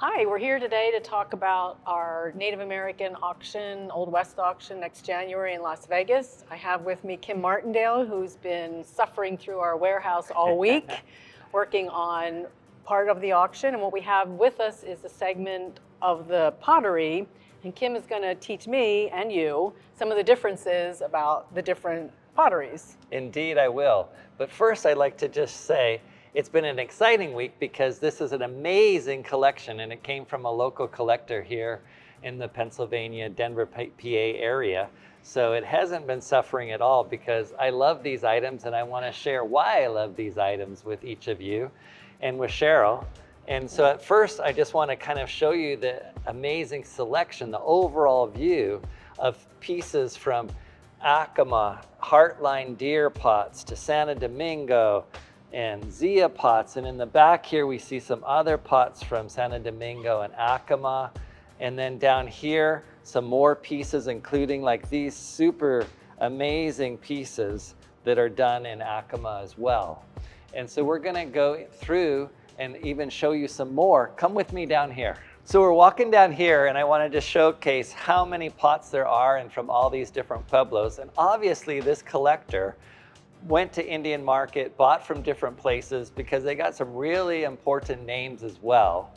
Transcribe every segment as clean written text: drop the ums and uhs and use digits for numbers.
Hi, we're here today to talk about our Native American auction, Old West auction next January in Las Vegas. I have with me Kim Martindale, who's been suffering through our warehouse all week, working on part of the auction. And what we have with us is a segment of the pottery. And Kim is going to teach me and you some of the differences about the different potteries. Indeed, I will. But first, I'd like to just say, it's been an exciting week because this is an amazing collection and it came from a local collector here in the Pennsylvania, Denver, PA area. So it hasn't been suffering at all because I love these items and I want to share why I love these items with each of you and with Cheryl. And so at first, I just want to kind of show you the amazing selection, the overall view of pieces from Acoma, Heartline deer pots to Santo Domingo, and Zia pots, and in the back here we see some other pots from Santo Domingo and Acoma, and then down here some more pieces including like these super amazing pieces that are done in Acoma as well. And so we're gonna go through and even show you some more. Come with me down here. So we're walking down here and I wanted to showcase how many pots there are and from all these different pueblos, and obviously this collector went to Indian Market, bought from different places because they got some really important names as well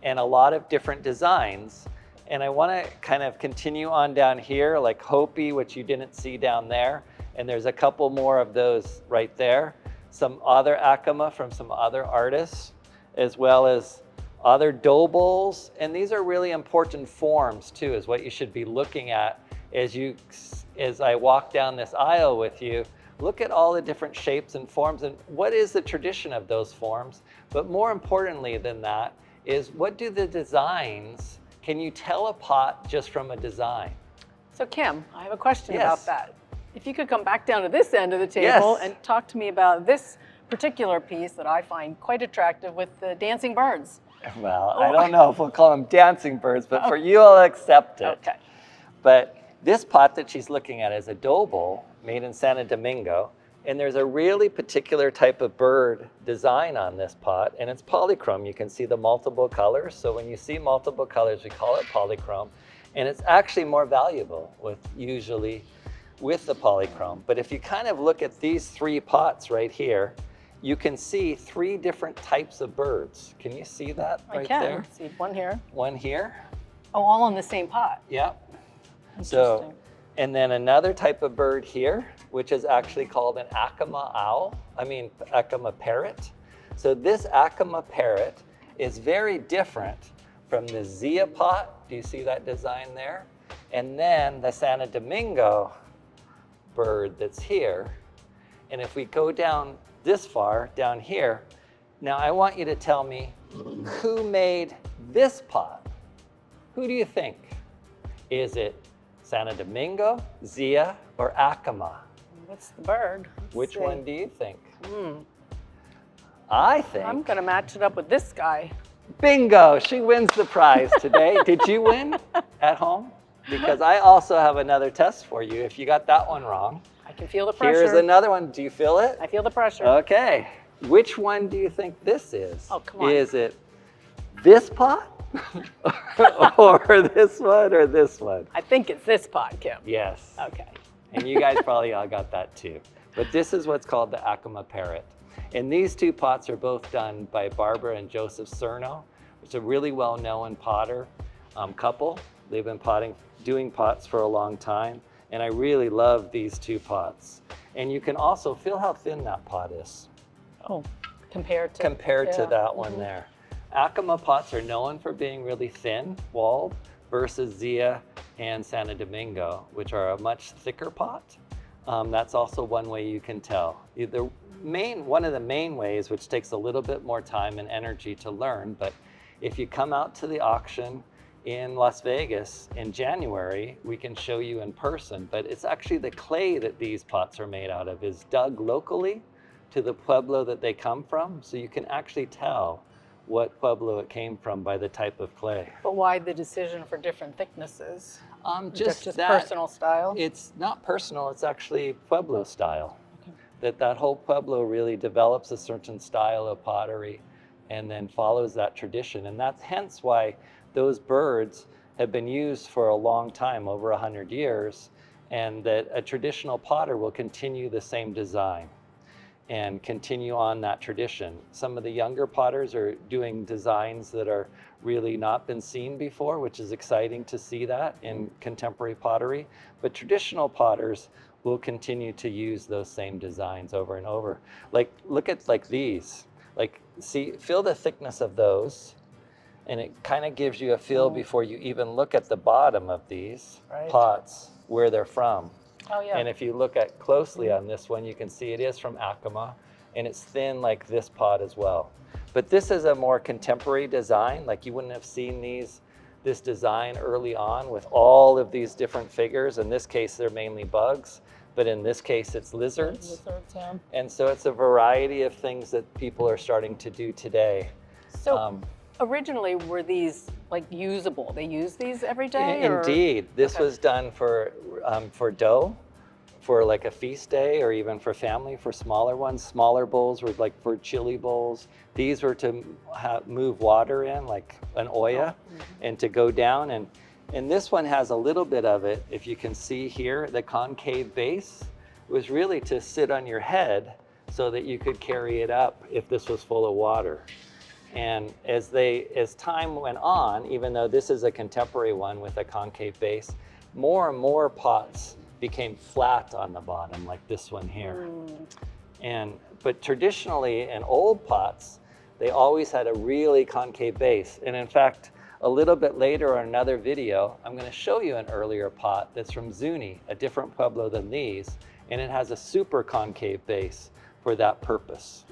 and a lot of different designs. And I want to kind of continue on down here like Hopi, which you didn't see down there. And there's a couple more of those right there. Some other Acoma from some other artists, as well as other dobles. And these are really important forms too, is what you should be looking at as I walk down this aisle with you. Look at all the different shapes and forms and what is the tradition of those forms. But more importantly than that is what do the designs, can you tell a pot just from a design? So Kim, I have a question Yes. about that. If you could come back down to this end of the table Yes. and talk to me about this particular piece that I find quite attractive with the dancing birds. Well, I don't know if we'll call them dancing birds, but for you, I'll accept it. Okay. But this pot that she's looking at is a doble made in Santo Domingo. And there's a really particular type of bird design on this pot, and it's polychrome. You can see the multiple colors. So when you see multiple colors, we call it polychrome. And it's actually more valuable usually with the polychrome. But if you kind of look at these three pots right here, you can see three different types of birds. Can you see that right there? I see one here. One here. Oh, all in the same pot. Yep. Interesting. So, and then another type of bird here, which is actually called an Acoma Acoma parrot. So this Acoma parrot is very different from the Zia pot. Do you see that design there? And then the Santo Domingo bird that's here. And if we go down this far, down here, now I want you to tell me who made this pot? Who do you think? Is it Santo Domingo, Zia, or Acoma? What's the bird? Which one do you think? I'm I think, going to match it up with this guy. bingo, she wins the prize today. Did you win at home? Because I also have another test for you if you got that one wrong. I can feel the pressure. Here's another one. Do you feel it? I feel the pressure. Okay. Which one do you think this is? Oh, come on. Is it this pot? Or this one or this one? I think it's this pot, Kim. Yes. Okay. And you guys probably all got that too. But this is what's called the Acoma parrot. And these two pots are both done by Barbara and Joseph Cerno. It's a really well-known potter couple. They've been doing pots for a long time. And I really love these two pots. And you can also feel how thin that pot is. Oh, compared to That one there. Acoma pots are known for being really thin-walled versus Zia and Santo Domingo, which are a much thicker pot. That's also one way you can tell. One of the main ways, which takes a little bit more time and energy to learn, but if you come out to the auction in Las Vegas in January, we can show you in person. But it's actually the clay that these pots are made out of is dug locally to the pueblo that they come from. So you can actually tell what pueblo it came from by the type of clay. But why the decision for different thicknesses? Just that, personal style? It's not personal, it's actually pueblo style. Okay. That whole pueblo really develops a certain style of pottery and then follows that tradition. And that's hence why those birds have been used for a long time, over 100 years, and that a traditional potter will continue the same design and continue on that tradition. Some of the younger potters are doing designs that are really not been seen before, which is exciting to see that in contemporary pottery. But traditional potters will continue to use those same designs over and over. Like, look at like these. Like, see, feel the thickness of those, and it kind of gives you a feel before you even look at the bottom of these pots, where they're from. Oh, yeah. And if you look at closely on this one, you can see it is from Acoma, and it's thin like this pot as well. But this is a more contemporary design. Like, you wouldn't have seen this design early on with all of these different figures. In this case, they're mainly bugs, but in this case, it's lizards. Yeah. And so it's a variety of things that people are starting to do today. So originally, were these like usable? They use these every day? Indeed. This was done for dough, for like a feast day, or even for family, for smaller ones. Smaller bowls were like for chili bowls. These were to move water in, like an olla, and to go down. And this one has a little bit of it. If you can see here, the concave base was really to sit on your head so that you could carry it up if this was full of water. And as time went on, even though this is a contemporary one with a concave base, more and more pots became flat on the bottom, like this one here. But traditionally in old pots, they always had a really concave base. And in fact, a little bit later on another video, I'm going to show you an earlier pot that's from Zuni, a different pueblo than these, and it has a super concave base for that purpose.